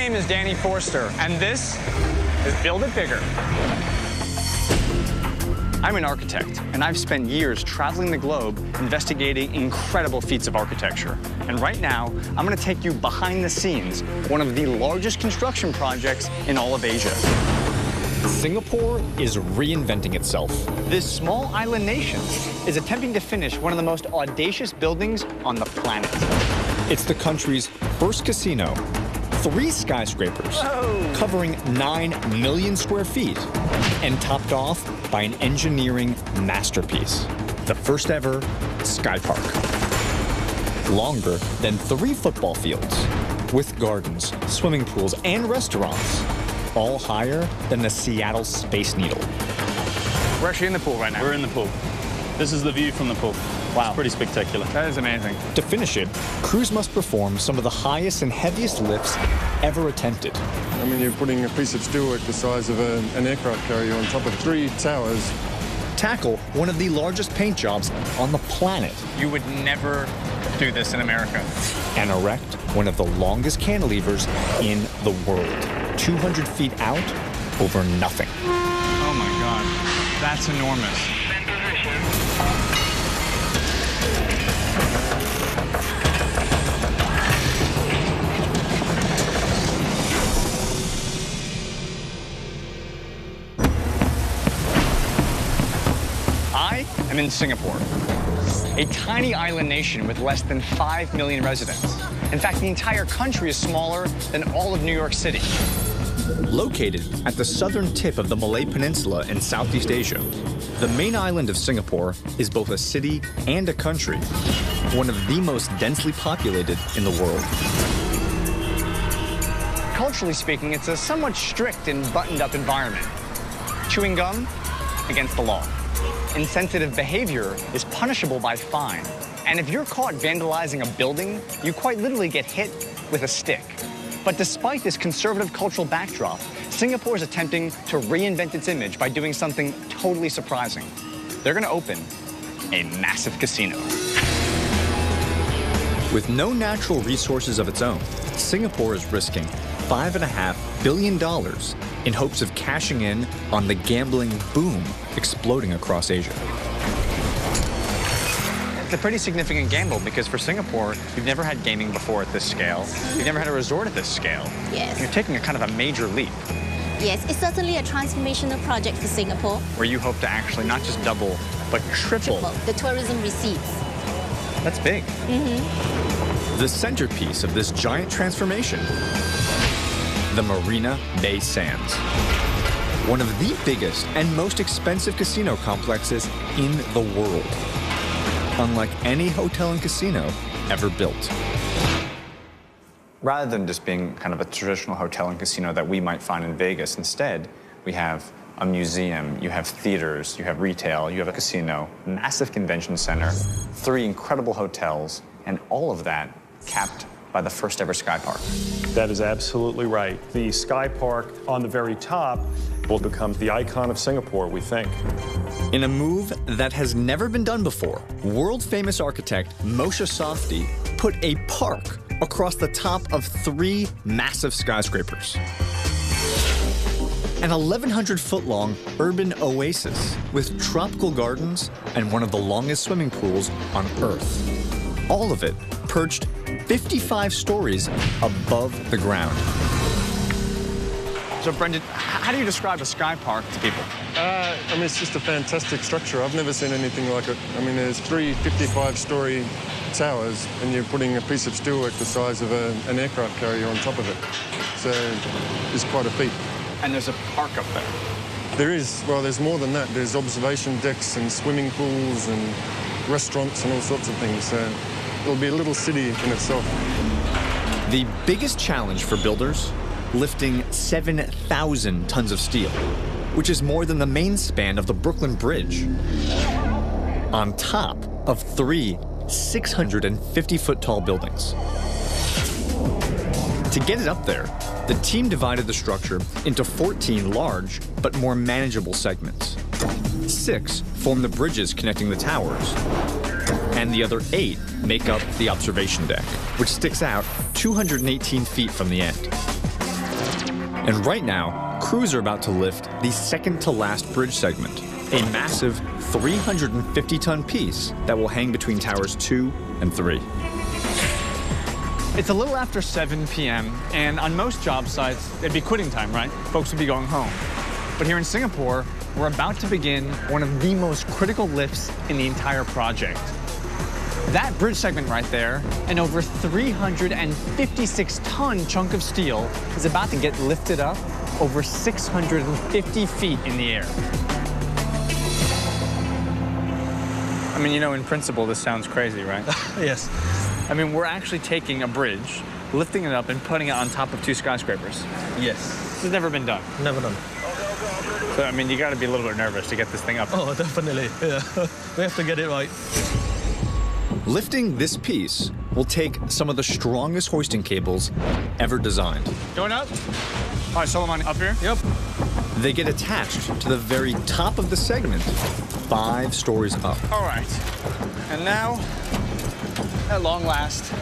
name is Danny Forster, and this is Build It Bigger. I'm an architect, and I've spent years traveling the globe investigating incredible feats of architecture. And right now, I'm going to take you behind the scenes of one of the largest construction projects in all of Asia. Singapore is reinventing itself. This small island nation is attempting to finish one of the most audacious buildings on the planet. It's the country's first casino, 3 skyscrapers, covering 9 million square feet, and topped off by an engineering masterpiece, the first ever Sky Park. Longer than 3 football fields, with gardens, swimming pools, and restaurants, all higher than the Seattle Space Needle. We're actually in the pool right now. We're in the pool. This is the view from the pool. Wow. It's pretty spectacular. That is amazing. To finish it, crews must perform some of the highest and heaviest lifts ever attempted. I mean, you're putting a piece of steelwork the size of an aircraft carrier on top of 3 towers. Tackle one of the largest paint jobs on the planet. You would never do this in America. And erect one of the longest cantilevers in the world. 200 feet out over nothing. Oh my God, that's enormous. I'm in Singapore, a tiny island nation with less than 5 million residents. In fact, the entire country is smaller than all of New York City. Located at the southern tip of the Malay Peninsula in Southeast Asia, the main island of Singapore is both a city and a country, one of the most densely populated in the world. Culturally speaking, it's a somewhat strict and buttoned-up environment. Chewing gum? Against the law. Insensitive behavior is punishable by fine. And if you're caught vandalizing a building, you quite literally get hit with a stick. But despite this conservative cultural backdrop, Singapore is attempting to reinvent its image by doing something totally surprising. They're going to open a massive casino. With no natural resources of its own, Singapore is risking $5.5 billion in hopes of cashing in on the gambling boom exploding across Asia. It's a pretty significant gamble because for Singapore, you've never had gaming before at this scale. You've never had a resort at this scale. Yes. You're taking a kind of a major leap. Yes, it's certainly a transformational project for Singapore. Where you hope to actually not just double, but triple. The tourism receipts. That's big. The centerpiece of this giant transformation, the Marina Bay Sands. One of the biggest and most expensive casino complexes in the world. Unlike any hotel and casino ever built. Rather than just being kind of a traditional hotel and casino that we might find in Vegas, instead, we have a museum, you have theaters, you have retail, you have a casino, massive convention center, 3 incredible hotels, and all of that capped by the first ever Sky Park. That is absolutely right. The Sky Park on the very top will become the icon of Singapore, we think. In a move that has never been done before, world-famous architect Moshe Safdie put a park across the top of 3 massive skyscrapers. An 1,100-foot-long urban oasis with tropical gardens and one of the longest swimming pools on Earth. All of it perched 55 stories above the ground. So, Brendan, how do you describe a Sky Park to people? I mean, it's just a fantastic structure. I've never seen anything like it. I mean, there's 3 55-story towers, and you're putting a piece of steelwork the size of an aircraft carrier on top of it. So it's quite a feat. And there's a park up there. There is. Well, there's more than that. There's observation decks and swimming pools and restaurants and all sorts of things. So it'll be a little city in itself. The biggest challenge for builders, lifting 7,000 tons of steel, which is more than the main span of the Brooklyn Bridge, on top of 3 650-foot-tall buildings. To get it up there, the team divided the structure into 14 large but more manageable segments. 6 form the bridges connecting the towers, and the other 8 make up the observation deck, which sticks out 218 feet from the end. And right now, crews are about to lift the second-to-last bridge segment, a massive 350-ton piece that will hang between towers 2 and 3. It's a little after 7 p.m., and on most job sites, it'd be quitting time, right? Folks would be going home. But here in Singapore, we're about to begin one of the most critical lifts in the entire project. That bridge segment right there, an over 356-ton chunk of steel, is about to get lifted up over 650 feet in the air. I mean, you know, in principle, this sounds crazy, right? Yes. I mean, we're actually taking a bridge, lifting it up, and putting it on top of 2 skyscrapers. Yes. This has never been done. Never done. So, I mean, you got to be a little bit nervous to get this thing up. Oh, definitely. Yeah. We have to get it right. Lifting this piece will take some of the strongest hoisting cables ever designed. Going up? All right, Solomon, up here? Yep. They get attached to the very top of the segment, 5 stories up. All right. And now, at long last,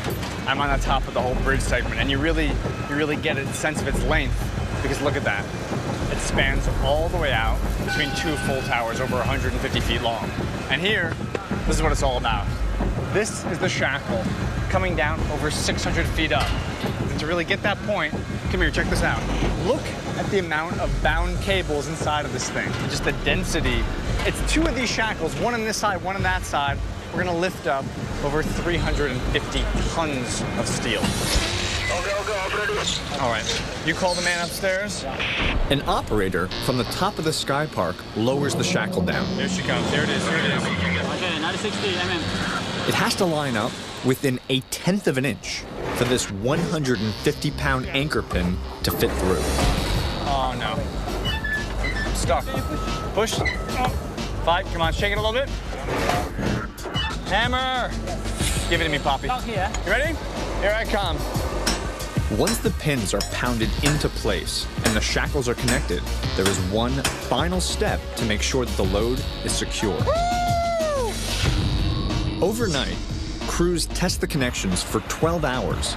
I'm on the top of the whole bridge segment, and you really get a sense of its length, because look at that. It spans all the way out between 2 full towers over 150 feet long. And here, this is what it's all about. This is the shackle coming down over 600 feet up. And to really get that point, come here, check this out. Look at the amount of bound cables inside of this thing. Just the density. It's 2 of these shackles, one on this side, one on that side. We're gonna lift up over 350 tons of steel. All right, you call the man upstairs. An operator from the top of the sky park lowers the shackle down. Here she comes, here it is, here it is. Okay, 960 mm. It has to line up within 1/10 of an inch for this 150-pound anchor pin to fit through. Oh no, I'm stuck. Push, fight, come on, shake it a little bit. Hammer, give it to me, Poppy. Out here. You ready? Here I come. Once the pins are pounded into place and the shackles are connected, there is one final step to make sure that the load is secure. Woo! Overnight, crews test the connections for 12 hours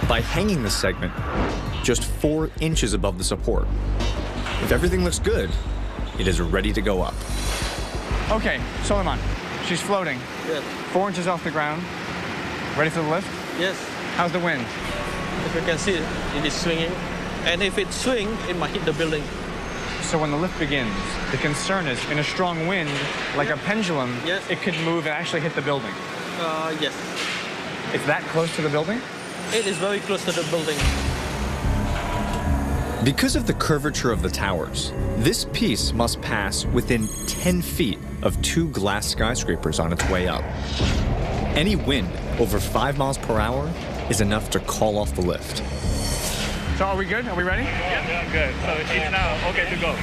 by hanging the segment just 4 inches above the support. If everything looks good, it is ready to go up. Okay, Solomon, she's floating. Yes. 4 inches off the ground. Ready for the lift? Yes. How's the wind? If you can see, it is swinging. And if it swings, it might hit the building. So when the lift begins, the concern is in a strong wind, like a pendulum, Yes. it could move and actually hit the building. Yes. It's that close to the building? It is very close to the building. Because of the curvature of the towers, this piece must pass within 10 feet of 2 glass skyscrapers on its way up. Any wind over 5 miles per hour is enough to call off the lift. So are we good? Are we ready? Yeah, good. So it's now okay to go.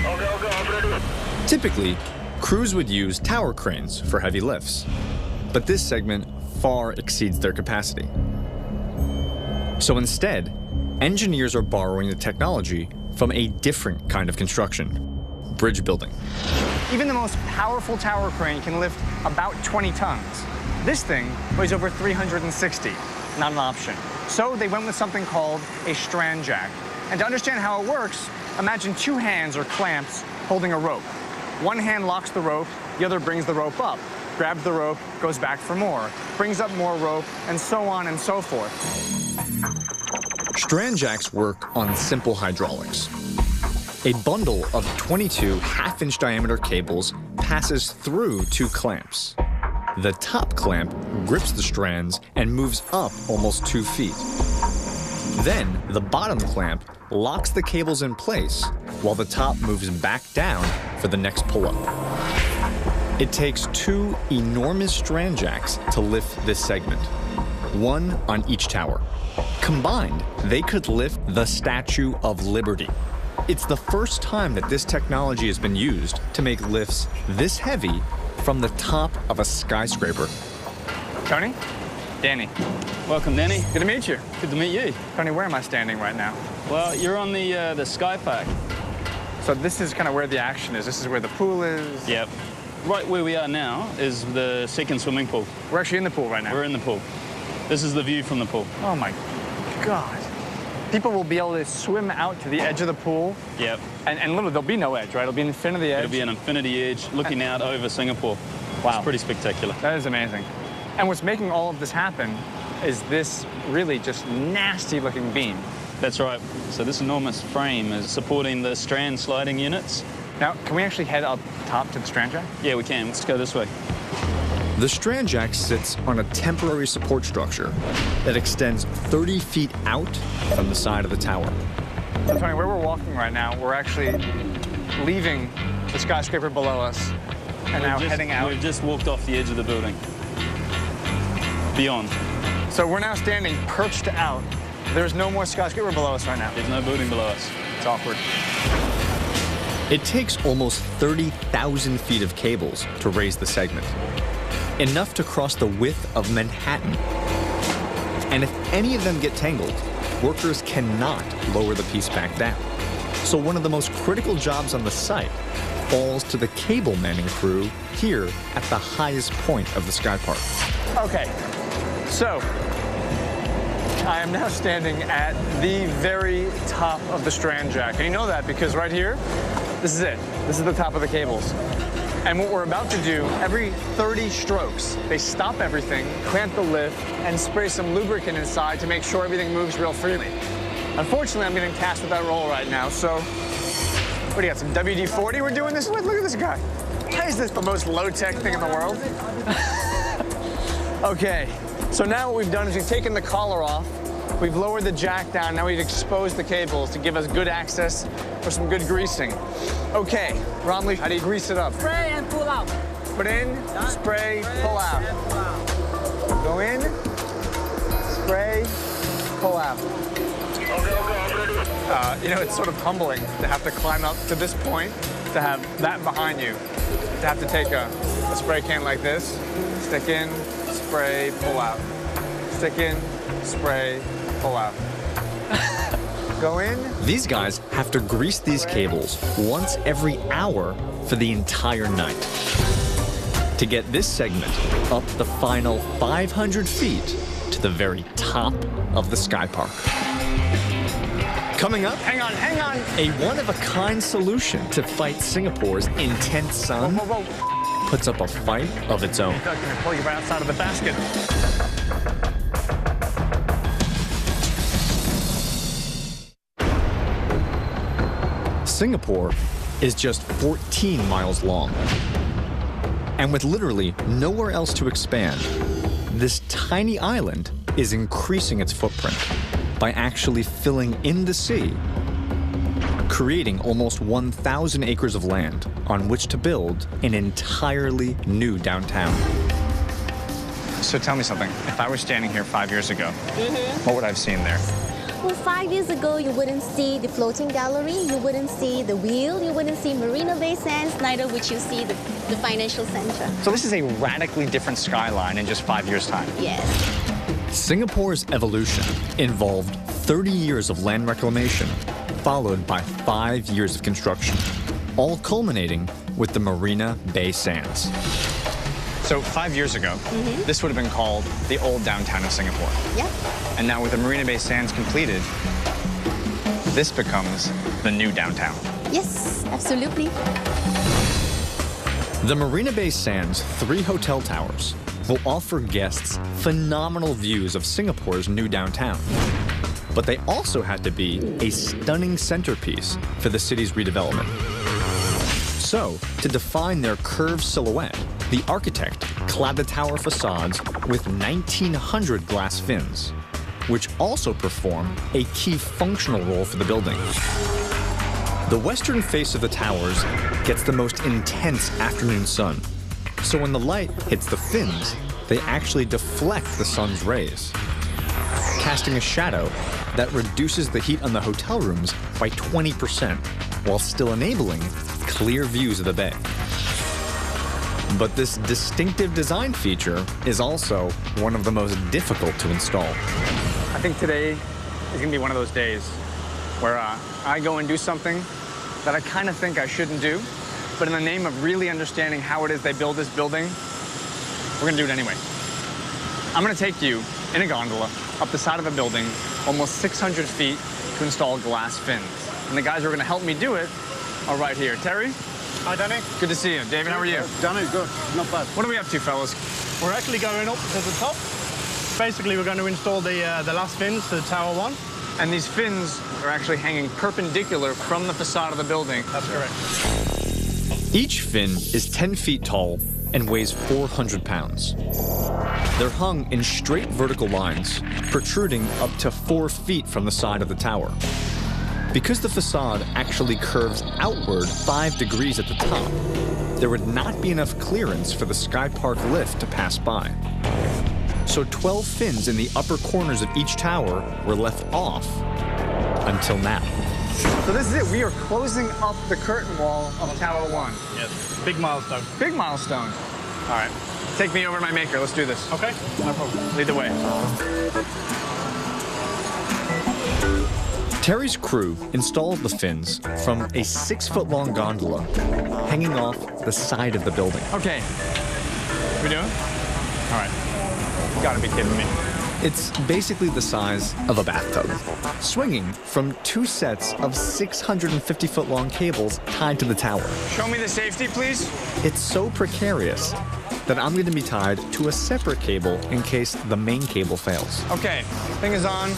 Typically, crews would use tower cranes for heavy lifts, but this segment far exceeds their capacity. So instead, engineers are borrowing the technology from a different kind of construction, bridge building. Even the most powerful tower crane can lift about 20 tons. This thing weighs over 360, not an option. So they went with something called a strand jack. And to understand how it works, imagine 2 hands or clamps holding a rope. One hand locks the rope, the other brings the rope up, grabs the rope, goes back for more, brings up more rope, and so on and so forth. Strand jacks work on simple hydraulics. A bundle of 22 half-inch diameter cables passes through 2 clamps. The top clamp grips the strands and moves up almost 2 feet. Then, the bottom clamp locks the cables in place while the top moves back down for the next pull-up. It takes 2 enormous strand jacks to lift this segment, one on each tower. Combined, they could lift the Statue of Liberty. It's the first time that this technology has been used to make lifts this heavy from the top of a skyscraper. Tony? Danny. Welcome, Danny. Good to meet you. Good to meet you. Tony, where am I standing right now? Well, you're on the Sky Park. So this is kind of where the action is. This is where the pool is. Yep. Right where we are now is the second swimming pool. We're actually in the pool right now. We're in the pool. This is the view from the pool. Oh my God. people will be able to swim out to the edge of the pool. Yep. And literally, there'll be no edge, right? It'll be an infinity edge. It'll be an infinity edge looking out over Singapore. Wow. It's pretty spectacular. That is amazing. And what's making all of this happen is this really just nasty-looking beam. That's right. So this enormous frame is supporting the strand sliding units. Now, can we actually head up top to the strand jack? Yeah, we can. Let's go this way. The strand jack sits on a temporary support structure that extends 30 feet out from the side of the tower. Tony, where we're walking right now, we're actually leaving the skyscraper below us and now heading out. We've just walked off the edge of the building. Beyond. So we're now standing perched out. There's no more skyscraper below us right now. There's no building below us. It's awkward. It takes almost 30,000 feet of cables to raise the segment, enough to cross the width of Manhattan. And if any of them get tangled, workers cannot lower the piece back down. So one of the most critical jobs on the site falls to the cable manning crew here at the highest point of the sky park. Okay, so I am now standing at the very top of the strand jack. And you know that because right here, this is it. This is the top of the cables. And what we're about to do, every 30 strokes, they stop everything, clamp the lift, and spray some lubricant inside to make sure everything moves real freely. Unfortunately, I'm getting tasked with that role right now, so what do you got, some WD-40 we're doing this with? Look at this guy. Why is this the most low-tech thing in the world? Okay, so now what we've done is we've taken the collar off, we've lowered the jack down, now we've exposed the cables to give us good access for some good greasing. Okay, Romley, how do you grease it up? Spray and pull out. Put in, spray, pull out. Go in, spray, pull out. You know, it's sort of humbling to have to climb up to this point, to have that behind you, to have to take a spray can like this, stick in, spray, pull out. Stick in, spray, pull out. Go in. These guys have to grease these cables once every hour for the entire night. To get this segment up the final 500 feet to the very top of the sky park. Coming up, Hang on. a one-of-a-kind solution to fight Singapore's intense sun Whoa. puts up a fight of its own. I'm gonna pull you right outside of the basket. Singapore is just 14 miles long. And with literally nowhere else to expand, this tiny island is increasing its footprint by actually filling in the sea, creating almost 1,000 acres of land on which to build an entirely new downtown. So tell me something. If I were standing here 5 years ago, what would I have seen there? Well, 5 years ago, you wouldn't see the floating gallery, you wouldn't see the wheel, you wouldn't see Marina Bay Sands, neither would you see the financial center. So this is a radically different skyline in just 5 years' time. Yes. Singapore's evolution involved 30 years of land reclamation, followed by 5 years of construction, all culminating with the Marina Bay Sands. So 5 years ago, this would have been called the old downtown of Singapore. Yeah. And now with the Marina Bay Sands completed, this becomes the new downtown. Yes, absolutely. The Marina Bay Sands' 3 hotel towers will offer guests phenomenal views of Singapore's new downtown. But they also had to be a stunning centerpiece for the city's redevelopment. So, to define their curved silhouette, the architect clad the tower facades with 1,900 glass fins, which also perform a key functional role for the building. The western face of the towers gets the most intense afternoon sun, so when the light hits the fins, they actually deflect the sun's rays, casting a shadow that reduces the heat on the hotel rooms by 20%, while still enabling clear views of the bay. But this distinctive design feature is also one of the most difficult to install. I think today is gonna be one of those days where I go and do something that I kind of think I shouldn't do, but in the name of really understanding how it is they build this building, we're gonna do it anyway. I'm gonna take you in a gondola up the side of a building, almost 600 feet, to install glass fins. And the guys who are going to help me do it are right here. Terry? Hi, Danny. Good to see you. David, how are you? Danny, good. Not bad. What are we up to, fellas? We're actually going up to the top. Basically, we're going to install the last fins to Tower 1. And these fins are actually hanging perpendicular from the facade of the building. That's correct. Each fin is 10 feet tall and weighs 400 pounds. They're hung in straight vertical lines, protruding up to 4 feet from the side of the tower. Because the facade actually curves outward 5 degrees at the top, there would not be enough clearance for the Sky Park lift to pass by. So 12 fins in the upper corners of each tower were left off until now. So this is it. We are closing up the curtain wall of Tower 1. Yes. Big milestone. Big milestone. All right. Take me over to my maker. Let's do this. Okay. No problem. Lead the way. Terry's crew installed the fins from a 6-foot-long gondola hanging off the side of the building. Okay. We doing? All right. You gotta be kidding me. It's basically the size of a bathtub, swinging from 2 sets of 650-foot-long cables tied to the tower. Show me the safety, please. It's so precarious that I'm going to be tied to a separate cable in case the main cable fails. Okay. Thing is on.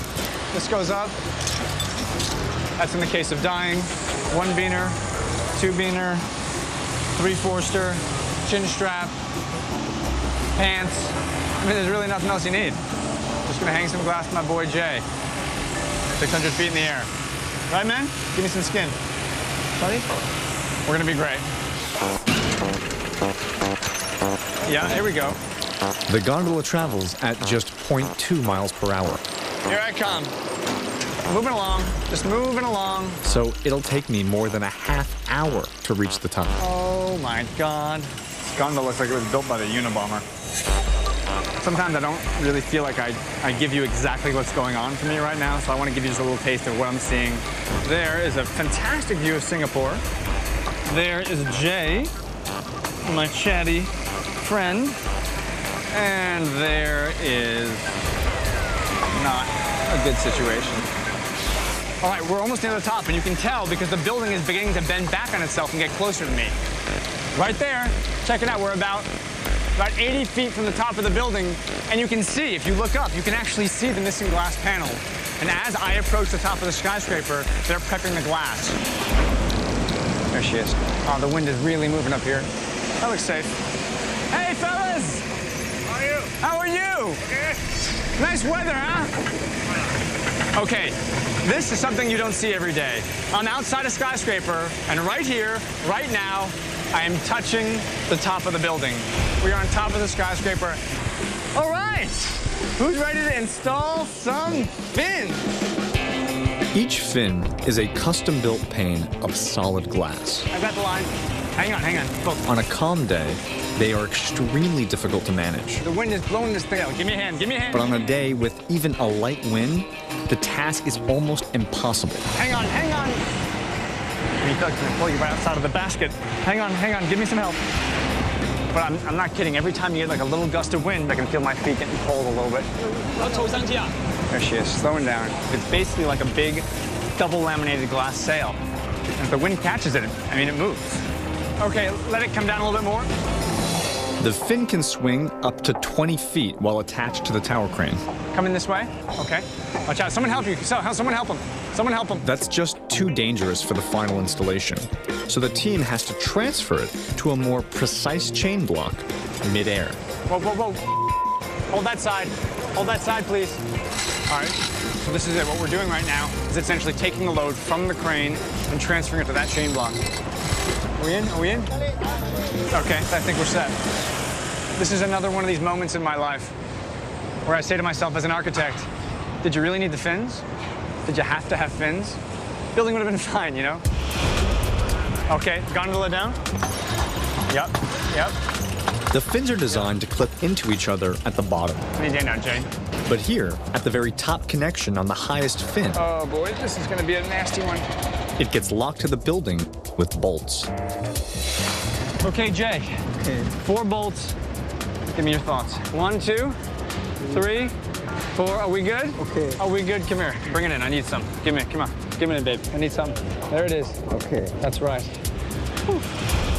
This goes up. That's in the case of dying. 1 beaner, 2 beaner, 3 Forster, chin strap, pants. I mean, there's really nothing else you need. Just gonna hang some glass to my boy Jay. 600 feet in the air. Right, man? Give me some skin. Buddy? We're gonna be great. Yeah, here we go. The gondola travels at just 0.2 miles per hour. Here I come. Moving along, just moving along. So it'll take me more than a half hour to reach the top. Oh my God. This gondola looks like it was built by the Unabomber. Sometimes I don't really feel like I give you exactly what's going on for me right now, so I want to give you just a little taste of what I'm seeing. There is a fantastic view of Singapore. There is Jay, my chatty friend. And there is not a good situation. All right, we're almost near the top, and you can tell because the building is beginning to bend back on itself and get closer to me. Right there, check it out, we're about 80 feet from the top of the building, and you can see, if you look up, you can actually see the missing glass panel. And as I approach the top of the skyscraper, they're prepping the glass. There she is. Oh, the wind is really moving up here. That looks safe. Hey, fellas! How are you? How are you? Okay. Nice weather, huh? Okay, this is something you don't see every day. I'm outside a skyscraper, and right here, right now, I am touching the top of the building. We are on top of the skyscraper. All right, who's ready to install some fins? Each fin is a custom-built pane of solid glass. I got the line. Hang on. Look, On a calm day, they are extremely difficult to manage. the wind is blowing this thing out. Give me a hand, give me a hand. But on a day with even a light wind, the task is almost impossible. Hang on. You feel like it's gonna pull you right outside of the basket. Hang on, give me some help. But I'm not kidding. Every time you get like a little gust of wind, I can feel my feet getting pulled a little bit. There she is, slowing down. It's basically like a big double laminated glass sail. And if the wind catches it, I mean, it moves. Okay, let it come down a little bit more. The fin can swing up to 20 feet while attached to the tower crane. Coming this way. Okay. Watch out. Someone help you. Someone help him. Someone help him. That's just too dangerous for the final installation. So the team has to transfer it to a more precise chain block mid-air. Whoa. Hold that side. Hold that side, please. All right. So this is it. What we're doing right now is essentially taking the load from the crane and transferring it to that chain block. Are we in? Okay, I think we're set. This is another one of these moments in my life where I say to myself as an architect, did you really need the fins? Did you have to have fins? Building would have been fine, you know? Okay, gondola down. Yep. The fins are designed to clip into each other at the bottom. Any day now, Jay. But here, at the very top connection on the highest fin, Oh boy, this is gonna be a nasty one. it gets locked to the building with bolts. Okay, Jay. 4 bolts. Give me your thoughts. 1, 2, 3, 4. Are we good? Okay. Are we good? Come here. Bring it in. I need some. Give me. Come on. Give me it, babe. I need some. There it is. Okay. That's right. Whew.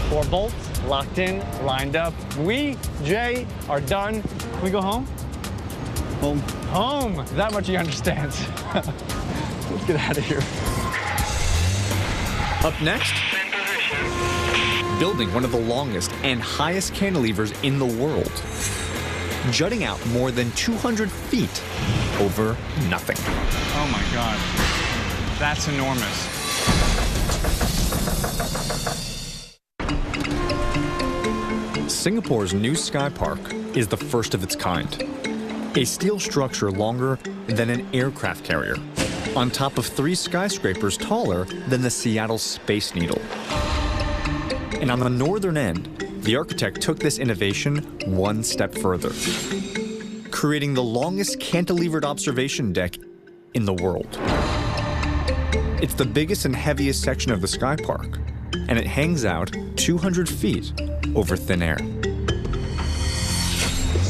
4 bolts locked in, lined up. We, Jay, are done. Can we go home? Home. Home. That much he understands. Let's get out of here. Up next, building one of the longest and highest cantilevers in the world, jutting out more than 200 feet over nothing. Oh my God. That's enormous. Singapore's new Sky Park is the first of its kind. A steel structure longer than an aircraft carrier, on top of 3 skyscrapers taller than the Seattle Space Needle. And on the northern end, the architect took this innovation one step further, creating the longest cantilevered observation deck in the world. It's the biggest and heaviest section of the Sky Park, and it hangs out 200 feet over thin air.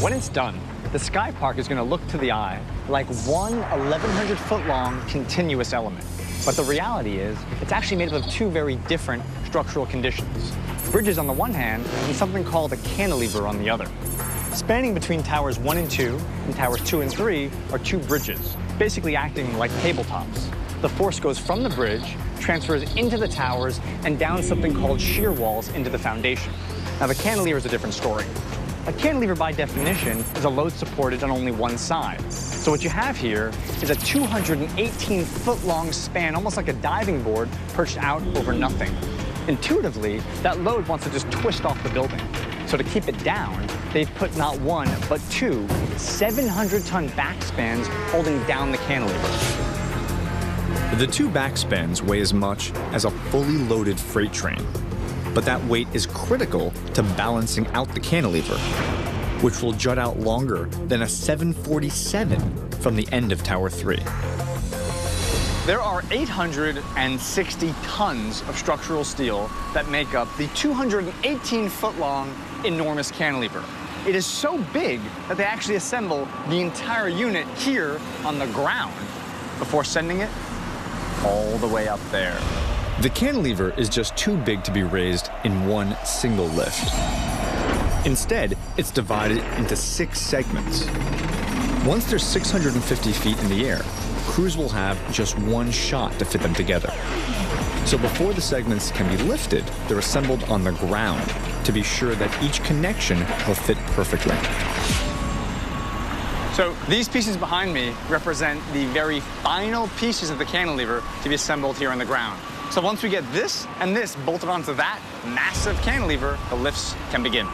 When it's done, the Sky Park is going to look to the eye like one 1,100-foot-long continuous element. But the reality is, it's actually made up of 2 very different structural conditions. Bridges on the one hand, and something called a cantilever on the other. Spanning between towers 1 and 2 and towers 2 and 3 are 2 bridges, basically acting like tabletops. The force goes from the bridge, transfers into the towers, and down something called shear walls into the foundation. Now, the cantilever is a different story. A cantilever, by definition, is a load supported on only one side. So what you have here is a 218-foot-long span, almost like a diving board, perched out over nothing. Intuitively, that load wants to just twist off the building. So to keep it down, they've put not 1, but 2 700-ton backspans holding down the cantilever. The 2 backspans weigh as much as a fully loaded freight train. But that weight is critical to balancing out the cantilever, which will jut out longer than a 747 from the end of Tower 3. There are 860 tons of structural steel that make up the 218-foot-long enormous cantilever. It is so big that they actually assemble the entire unit here on the ground before sending it all the way up there. The cantilever is just too big to be raised in one single lift. Instead, it's divided into 6 segments. Once they're 650 feet in the air, crews will have just 1 shot to fit them together. So before the segments can be lifted, they're assembled on the ground to be sure that each connection will fit perfectly. So these pieces behind me represent the very final pieces of the cantilever to be assembled here on the ground. So once we get this and this bolted onto that massive cantilever, the lifts can begin.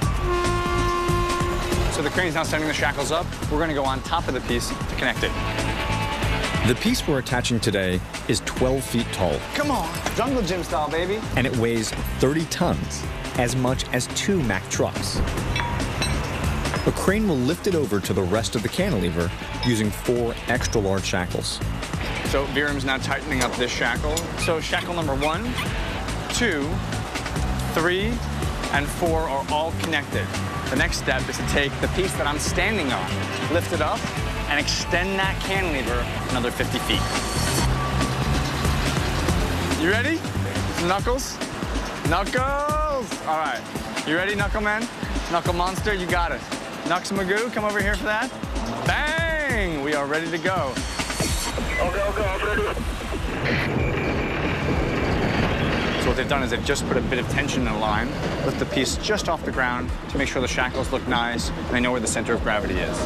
So the crane's now setting the shackles up. We're going to go on top of the piece to connect it. The piece we're attaching today is 12 feet tall. Come on, jungle gym style, baby. And it weighs 30 tons, as much as 2 Mack trucks. A crane will lift it over to the rest of the cantilever using 4 extra-large shackles. So Viram's now tightening up this shackle. So shackle number 1, 2, 3, and 4 are all connected. The next step is to take the piece that I'm standing on, lift it up, and extend that cantilever another 50 feet. You ready? Knuckles? Knuckles! All right. You ready, Knuckle Man? Knuckle Monster, you got it. Nux Magoo, come over here for that. Bang! We are ready to go. Okay, I'm ready. So what they've done is they've just put a bit of tension in the line, lift the piece just off the ground to make sure the shackles look nice, and they know where the center of gravity is.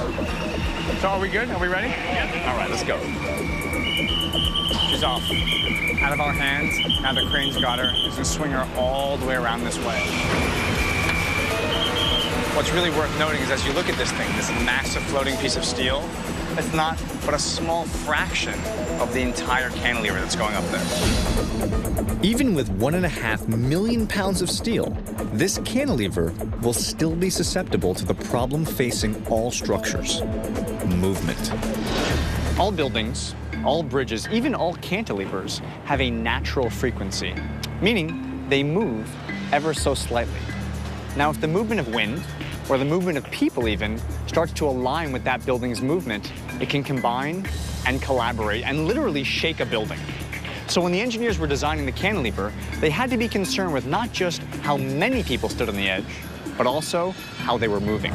So are we good? Are we ready? Yeah. All right, let's go. She's off. Out of our hands. Now the crane's got her. He's gonna swing her all the way around this way. What's really worth noting is as you look at this thing, this massive floating piece of steel, it's not but a small fraction of the entire cantilever that's going up there. Even with 1.5 million pounds of steel, this cantilever will still be susceptible to the problem facing all structures: movement. All buildings, all bridges, even all cantilevers have a natural frequency, meaning they move ever so slightly. Now, if the movement of wind or the movement of people even, starts to align with that building's movement, it can combine and collaborate and literally shake a building. So when the engineers were designing the cantilever, they had to be concerned with not just how many people stood on the edge, but also how they were moving.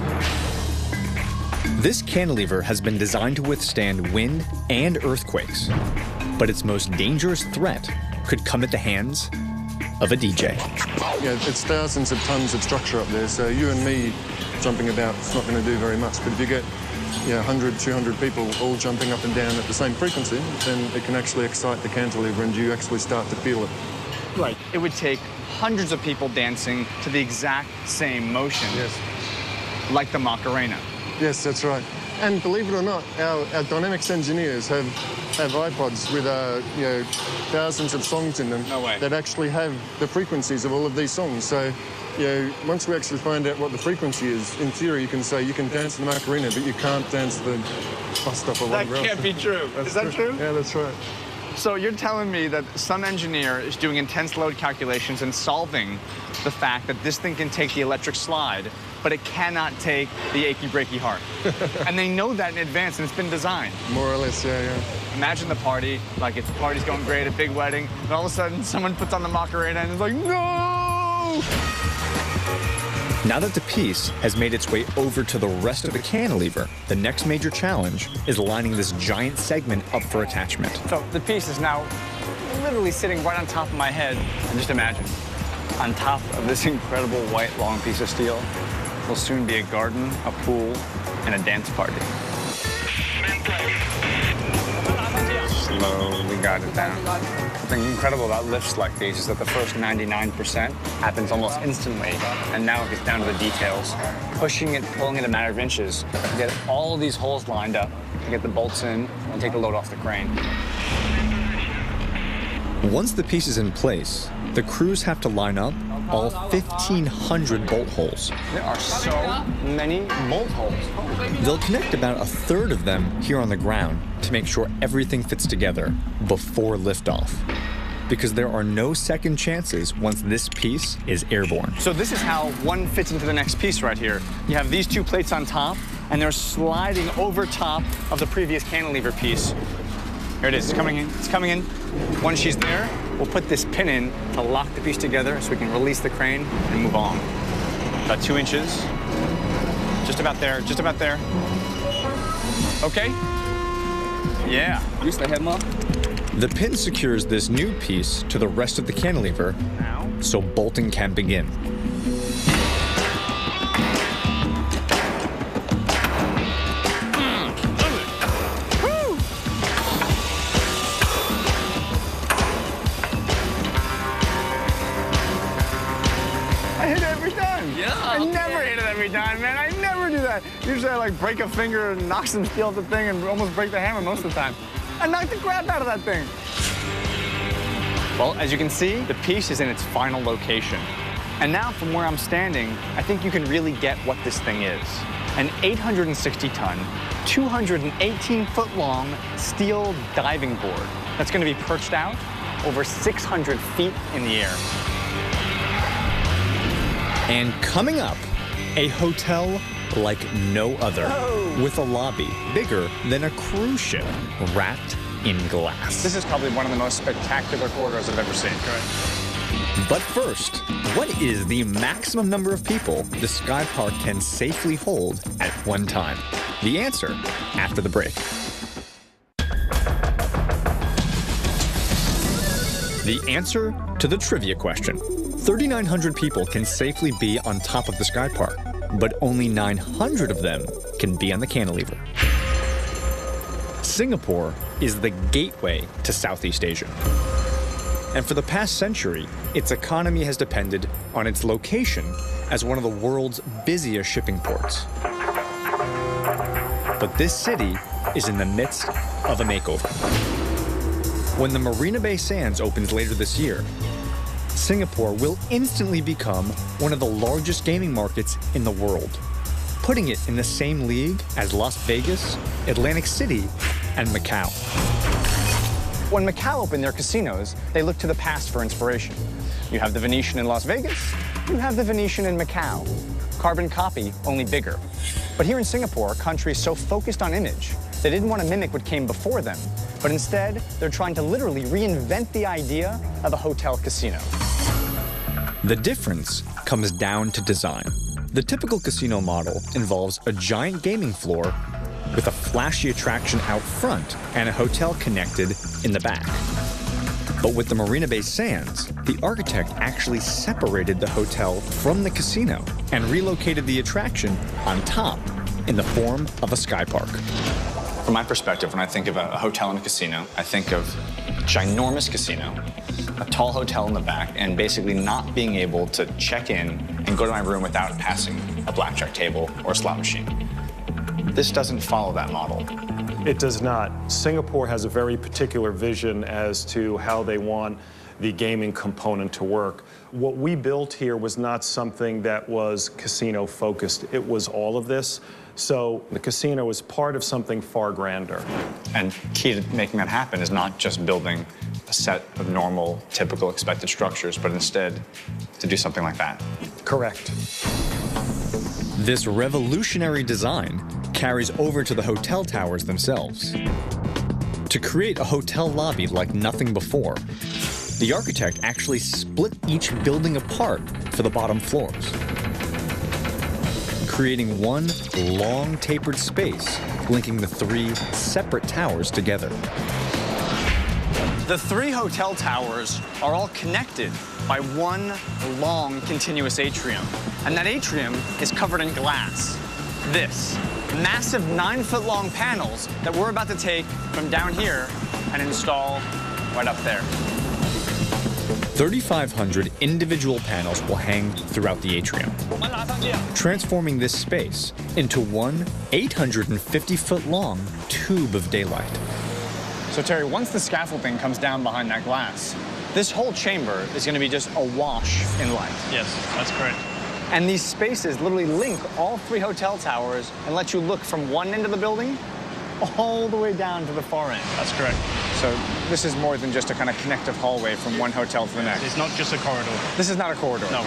This cantilever has been designed to withstand wind and earthquakes, but its most dangerous threat could come at the hands of a DJ. Yeah, it's thousands of tons of structure up there, so you and me jumping about, it's not going to do very much. But if you get 100, 200 people all jumping up and down at the same frequency, then it can actually excite the cantilever and you actually start to feel it. Right. It would take hundreds of people dancing to the exact same motion. Yes. Like the Macarena. Yes, that's right. And believe it or not, our dynamics engineers have iPods with thousands of songs in them. No way. That actually have the frequencies of all of these songs. So, once we actually find out what the frequency is, in theory, you can say you can dance the Macarena, but you can't dance the bus stop or whatever else. That can't be true. Is that true? Yeah, that's right. So you're telling me that some engineer is doing intense load calculations and solving the fact that this thing can take the electric slide, but it cannot take the achy breaky heart. And they know that in advance, and it's been designed. More or less, yeah. Imagine the party, like the party's going great, a big wedding, and all of a sudden someone puts on the Macarena and is like, no! Now that the piece has made its way over to the rest of the cantilever, the next major challenge is lining this giant segment up for attachment. So the piece is now literally sitting right on top of my head. And just imagine, on top of this incredible white long piece of steel will soon be a garden, a pool, and a dance party. Slowly guide it down. Something incredible about lifts like these is that the first 99% happens almost instantly, and now it gets down to the details. Pushing it, pulling it a matter of inches, to get all of these holes lined up, to get the bolts in, and take the load off the crane. Once the piece is in place, the crews have to line up all 1,500 bolt holes. There are so many bolt holes. They'll connect about a third of them here on the ground to make sure everything fits together before liftoff, because there are no second chances once this piece is airborne. So this is how one fits into the next piece right here. You have these two plates on top, and they're sliding over top of the previous cantilever piece. Here it is, it's coming in, it's coming in. Once she's there, we'll put this pin in to lock the piece together so we can release the crane and move on. About 2 inches. Just about there, just about there. Okay? Yeah. Use the hammer. The pin secures this new piece to the rest of the cantilever, so bolting can begin. Man, I never do that. Usually I like break a finger and knock some steel off the thing and almost break the hammer most of the time. I knocked the crap out of that thing. Well, as you can see, the piece is in its final location. And now from where I'm standing, I think you can really get what this thing is. An 860-ton, 218-foot-long steel diving board that's going to be perched out over 600 feet in the air. And coming up, a hotel like no other, with a lobby bigger than a cruise ship wrapped in glass. This is probably one of the most spectacular corridors I've ever seen. But first, what is the maximum number of people the Sky Park can safely hold at one time? The answer after the break. The answer to the trivia question. 3,900 people can safely be on top of the Sky Park, but only 900 of them can be on the cantilever. Singapore is the gateway to Southeast Asia. And for the past century, its economy has depended on its location as one of the world's busiest shipping ports. But this city is in the midst of a makeover. When the Marina Bay Sands opens later this year, Singapore will instantly become one of the largest gaming markets in the world, putting it in the same league as Las Vegas, Atlantic City, and Macau. When Macau opened their casinos, they looked to the past for inspiration. You have the Venetian in Las Vegas, you have the Venetian in Macau. Carbon copy, only bigger. But here in Singapore, a country so focused on image, they didn't want to mimic what came before them, but instead, they're trying to literally reinvent the idea of a hotel casino. The difference comes down to design. The typical casino model involves a giant gaming floor with a flashy attraction out front and a hotel connected in the back. But with the Marina Bay Sands, the architect actually separated the hotel from the casino and relocated the attraction on top in the form of a sky park. From my perspective, when I think of a hotel and a casino, I think of a ginormous casino, a tall hotel in the back, and basically not being able to check in and go to my room without passing a blackjack table or a slot machine. This doesn't follow that model. It does not. Singapore has a very particular vision as to how they want the gaming component to work. What we built here was not something that was casino focused. It was all of this. So the casino is part of something far grander. And key to making that happen is not just building a set of normal, typical expected structures, but instead to do something like that. Correct. This revolutionary design carries over to the hotel towers themselves. To create a hotel lobby like nothing before, the architect actually split each building apart for the bottom floors, creating one long tapered space linking the three separate towers together. The three hotel towers are all connected by one long continuous atrium. And that atrium is covered in glass. This massive 9-foot-long panels that we're about to take from down here and install right up there. 3,500 individual panels will hang throughout the atrium, transforming this space into one 850-foot-long tube of daylight. So Terry, once the scaffolding comes down behind that glass, this whole chamber is going to be just awash in light. Yes, that's correct. And these spaces literally link all three hotel towers and let you look from one end of the building all the way down to the far end. That's correct. So this is more than just a kind of connective hallway from one hotel to the next. It's not just a corridor. This is not a corridor. No.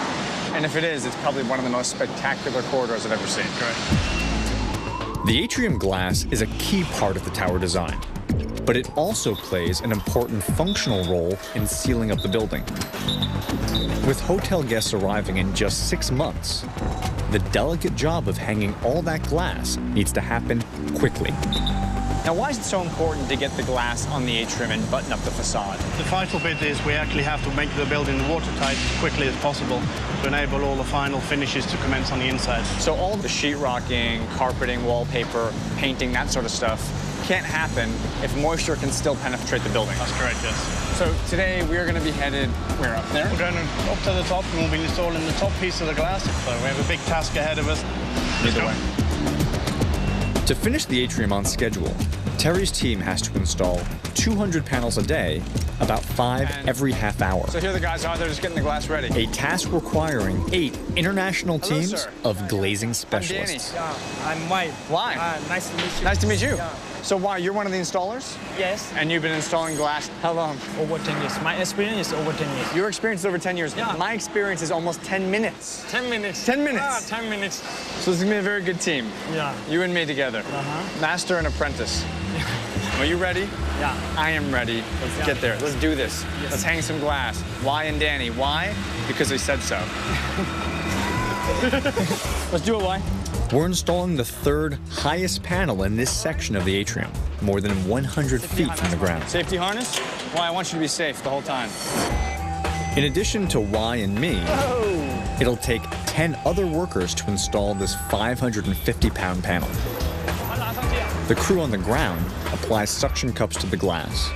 And if it is, it's probably one of the most spectacular corridors I've ever seen. Correct. The atrium glass is a key part of the tower design, but it also plays an important functional role in sealing up the building. With hotel guests arriving in just 6 months, the delicate job of hanging all that glass needs to happen quickly. Now, why is it so important to get the glass on the atrium and button up the facade? The vital bit is we actually have to make the building watertight as quickly as possible to enable all the final finishes to commence on the inside. So all the sheetrocking, carpeting, wallpaper, painting, that sort of stuff can't happen if moisture can still penetrate the building. That's correct, yes. So today we are going to be headed, where, up there? We're going up to the top and we'll be installing the top piece of the glass. So we have a big task ahead of us. Either way. To finish the atrium on schedule, Terry's team has to install 200 panels a day, about 5 every half hour. So here the guys are, they're just getting the glass ready. A task requiring 8 international Hello, teams sir. of glazing I'm specialists. Danny. I'm Mike. Why? Nice to meet you. Nice to meet you. Yeah. So why, you're one of the installers? Yes. And you've been installing glass how long? Over 10 years. My experience is over 10 years. Your experience is over 10 years. Yeah. My experience is almost 10 minutes. 10 minutes. 10 minutes? Ah, 10 minutes. So this is gonna be a very good team. Yeah. You and me together. Master and apprentice. Are you ready? Yeah. I am ready. Let's get there. Let's do this. Yes. Let's hang some glass. Why and Danny? Why? Because they said so. Let's do it, why? We're installing the 3rd highest panel in this section of the atrium, more than 100 feet from the ground. Safety harness? Why? I want you to be safe the whole time. In addition to Y and me, it'll take 10 other workers to install this 550-pound panel. The crew on the ground applies suction cups to the glass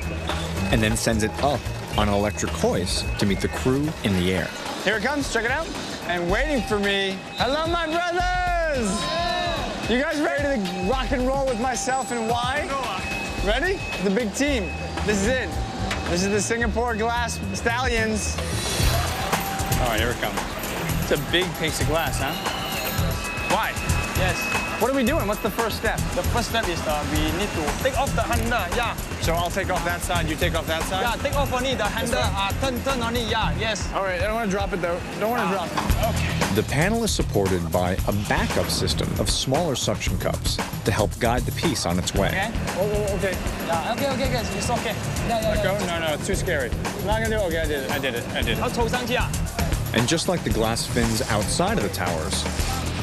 and then sends it up on an electric hoist to meet the crew in the air. Here it comes, check it out. And waiting for me, hello, my brothers! You guys ready to rock and roll with myself and Y? Ready? The big team. This is it. This is the Singapore Glass Stallions. All right, here it comes. It's a big piece of glass, huh? Why? Yes. What are we doing? What's the first step? The first step is we need to take off the handle. Yeah. So I'll take off that side, you take off that side? Yeah, take off only the handle. Turn only. Yeah, yes. All right, I don't want to drop it though. Don't want to drop it. Okay. The panel is supported by a backup system of smaller suction cups to help guide the piece on its way. Okay. Oh, okay. Yeah, okay, guys. It's okay. Let go? No, it's too scary. I'm not gonna do it. Okay, I did it. 好嘈上去啊 And just like the glass fins outside of the towers,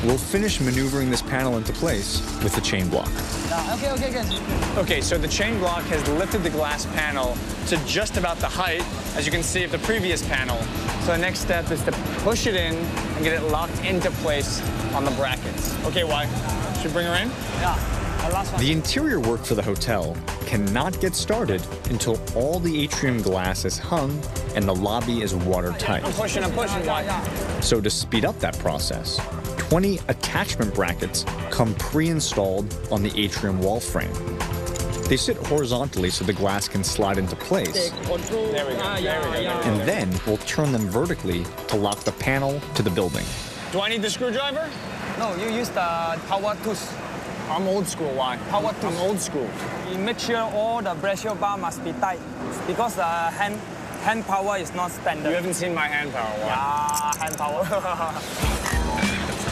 we'll finish maneuvering this panel into place with the chain block. Yeah, okay, guys. Okay, so the chain block has lifted the glass panel to just about the height, as you can see, of the previous panel. So the next step is to push it in and get it locked into place on the brackets. Okay, why? Should we bring her in? Yeah. Last one. The interior work for the hotel cannot get started until all the atrium glass is hung and the lobby is watertight. I'm pushing, why? So to speed up that process, 20 attachment brackets come pre-installed on the atrium wall frame. They sit horizontally so the glass can slide into place. There we go. And then we'll turn them vertically to lock the panel to the building. Do I need the screwdriver? No, you use the power tools. I'm old school, why? Power tools. I'm old school. You make sure all the pressure bar must be tight because the hand power is not standard. You haven't seen my hand power, why? Yeah, hand power.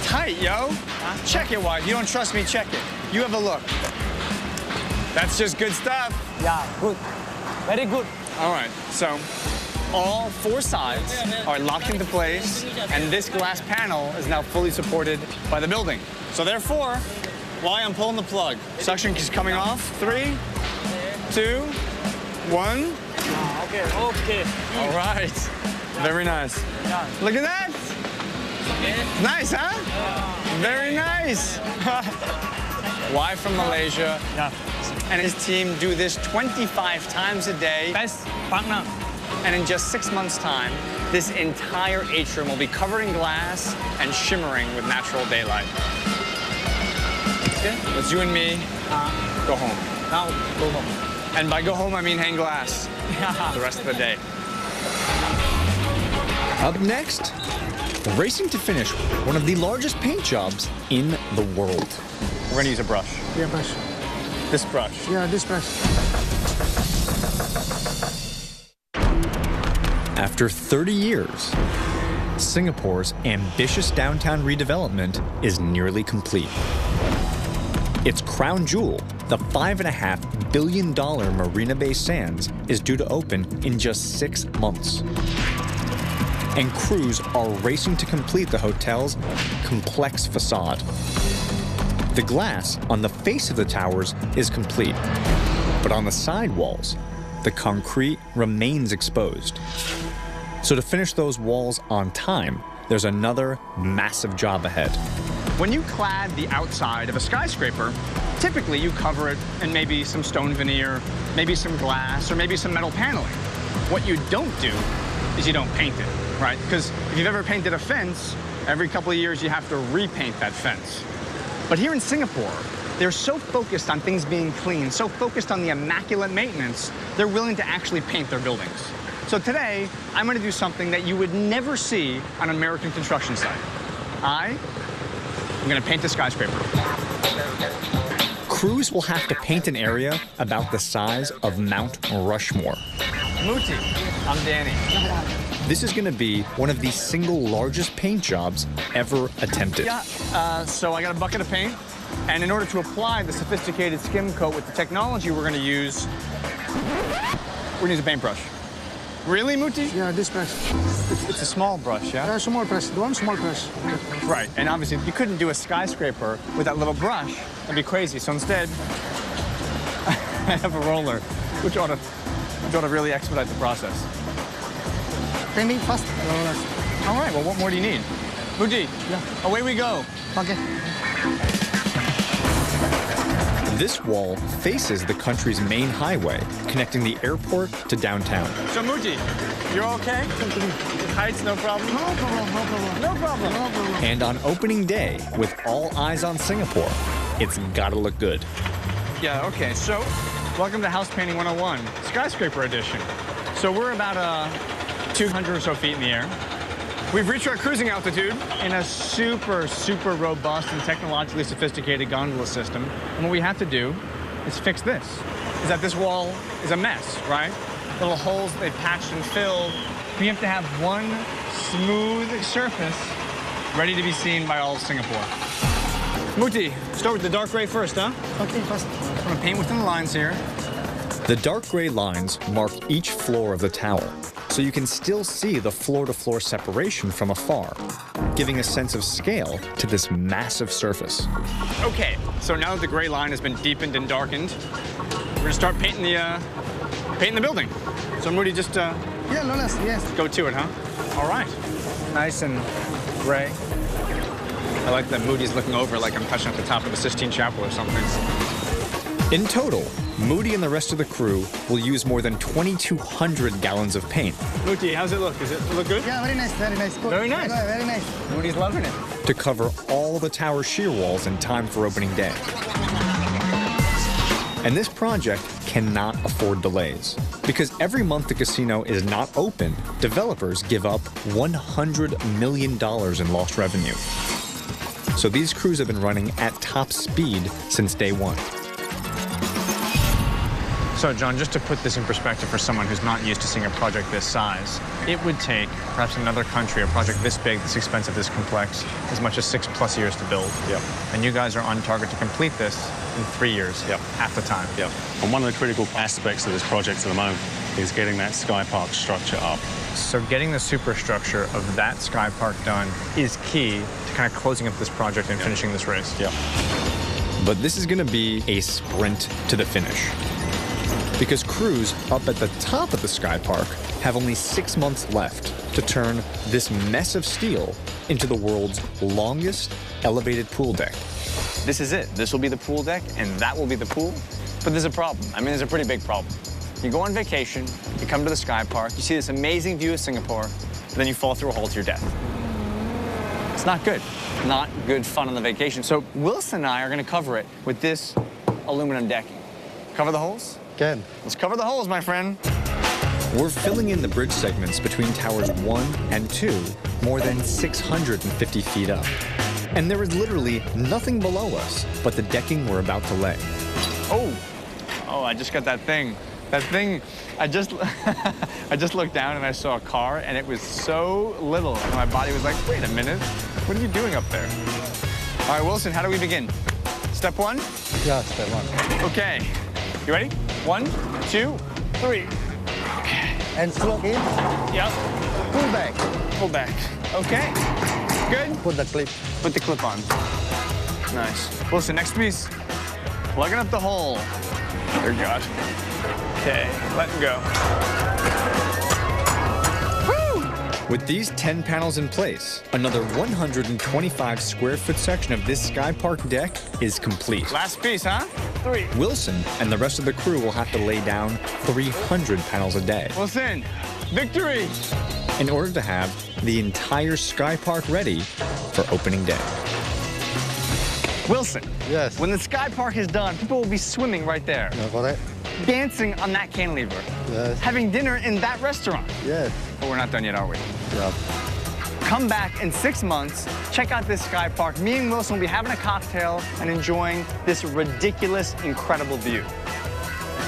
Tight, yo. Huh? Check it, wife. You don't trust me, check it. You have a look. That's just good stuff. Yeah, good. Very good. All right, so all four sides are locked into place, and this glass panel is now fully supported by the building. So therefore, why I'm pulling the plug. Suction is coming off. 3, 2, 1. Okay. All right. Very nice. Yeah. Look at that. Nice, huh? Very nice. Why from Malaysia? Yeah. And his team do this 25 times a day. Best partner. And in just 6 months' time, this entire atrium will be covered in glass and shimmering with natural daylight. Okay. It's you and me. Go home. Now, go home. And by go home, I mean hang glass the rest of the day. Up next, racing to finish one of the largest paint jobs in the world. We're gonna use a brush. Yeah, brush. This brush. Yeah, this brush. After 30 years, Singapore's ambitious downtown redevelopment is nearly complete. Its crown jewel, the $5.5 billion Marina Bay Sands, is due to open in just 6 months. And crews are racing to complete the hotel's complex facade. The glass on the face of the towers is complete, but on the side walls, the concrete remains exposed. So to finish those walls on time, there's another massive job ahead. When you clad the outside of a skyscraper, typically you cover it in maybe some stone veneer, maybe some glass, or maybe some metal paneling. What you don't do is you don't paint it, right? Because if you've ever painted a fence, every couple of years you have to repaint that fence. But here in Singapore, they're so focused on things being clean, so focused on the immaculate maintenance, they're willing to actually paint their buildings. So today, I'm going to do something that you would never see on an American construction site. I'm going to paint a skyscraper. Crews will have to paint an area about the size of Mount Rushmore. Muti, I'm Danny. This is going to be one of the single largest paint jobs ever attempted. So I got a bucket of paint, and in order to apply the sophisticated skim coat with the technology we're going to use a paintbrush. Really, Muti? Yeah, this brush. It's a small brush, yeah? Small brush. One small brush. Right, and obviously you couldn't do a skyscraper with that little brush. That'd be crazy. So instead, I have a roller, which ought to really expedite the process. Painting fast. All right, well, what more do you need? Muti, Yeah. away we go. Okay. This wall faces the country's main highway, connecting the airport to downtown. So Muti, you're okay? Heights, no problem? No problem. No problem. And on opening day, with all eyes on Singapore, it's gotta look good. Yeah, okay, so welcome to House Painting 101, Skyscraper Edition. So we're about 200 or so feet in the air. We've reached our cruising altitude in a super, super robust and technologically sophisticated gondola system. And what we have to do is fix this. Is that this wall is a mess, right? Little holes they patched and filled. We have to have one smooth surface ready to be seen by all of Singapore. Muti, start with the dark gray first, huh? Okay, first. I'm gonna paint within the lines here. The dark gray lines mark each floor of the tower, so you can still see the floor-to-floor separation from afar, giving a sense of scale to this massive surface. Okay, so now that the gray line has been deepened and darkened, we're gonna start painting the building. So Moody, just Yeah, no less, yes. go to it, huh? All right. Nice and gray. I like that Moody's looking over like I'm touching at the top of the Sistine Chapel or something. In total, Moody and the rest of the crew will use more than 2,200 gallons of paint Moody, how's it look? Does it look good? Yeah, very nice, very nice. Good. Very nice. Yeah, very nice. Moody's loving it. to cover all the tower shear walls in time for opening day. And this project cannot afford delays. Because every month the casino is not open, developers give up $100 million in lost revenue. So these crews have been running at top speed since day one. So, John, just to put this in perspective for someone who's not used to seeing a project this size, it would take perhaps another country a project this big, this expensive, this complex, as much as 6+ years to build. Yep. And you guys are on target to complete this in 3 years, Yep. half the time. Yep. And one of the critical aspects of this project at the moment is getting that Sky Park structure up. So getting the superstructure of that Sky Park done is key to kind of closing up this project and finishing this race. Yep. But this is going to be a sprint to the finish. Because crews up at the top of the Sky Park have only 6 months left to turn this mess of steel into the world's longest elevated pool deck. This is it. This will be the pool deck, and that will be the pool. But there's a problem. I mean, there's a pretty big problem. You go on vacation, you come to the Sky Park, you see this amazing view of Singapore, and then you fall through a hole to your death. It's not good. Not good fun on the vacation. So Wilson and I are going to cover it with this aluminum decking. Cover the holes? Can. Let's cover the holes, my friend. We're filling in the bridge segments between towers 1 and 2, more than 650 feet up. And there is literally nothing below us but the decking we're about to lay. Oh, I just got that thing. That thing, I just looked down and I saw a car, and it was so little. And my body was like, wait a minute, what are you doing up there? All right, Wilson, how do we begin? Step 1? Yeah, step 1. Okay, you ready? 1, 2, 3. Okay. And stroke in. Yep. Pull back. Pull back. Okay. Good. Put the clip. Put the clip on. Nice. Wilson, next piece. Plugging up the hole. Dear God. Okay, letting go. Woo! With these 10 panels in place, another 125 square foot section of this Sky Park deck is complete. Last piece, huh? 3. Wilson and the rest of the crew will have to lay down 300 panels a day Wilson, victory! in order to have the entire Sky Park ready for opening day. Wilson, Yes. when the Sky Park is done, people will be swimming right there, Yeah, correct. dancing on that cantilever, Yes. having dinner in that restaurant. Yes. But we're not done yet, are we? Yeah. Come back in 6 months, check out this Sky Park. Me and Wilson will be having a cocktail and enjoying this ridiculous, incredible view.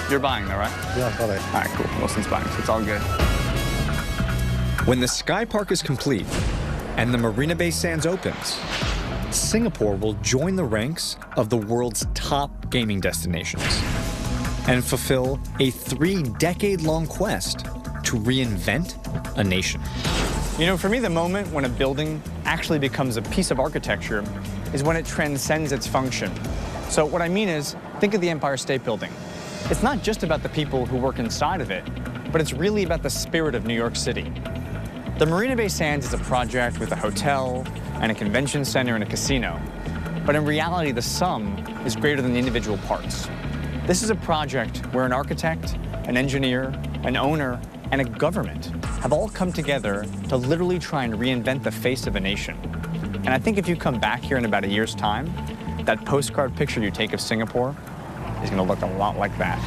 You're buying though, right? Yeah, correct. All right, cool. Wilson's buying, so it's all good. When the Sky Park is complete and the Marina Bay Sands opens, Singapore will join the ranks of the world's top gaming destinations and fulfill a 3-decade-long quest to reinvent a nation. You know, for me, the moment when a building actually becomes a piece of architecture is when it transcends its function. So what I mean is, think of the Empire State Building. It's not just about the people who work inside of it, but it's really about the spirit of New York City. The Marina Bay Sands is a project with a hotel and a convention center and a casino. But in reality, the sum is greater than the individual parts. This is a project where an architect, an engineer, an owner, and a government have all come together to literally try and reinvent the face of a nation. And I think if you come back here in about a year's time, that postcard picture you take of Singapore is going to look a lot like that.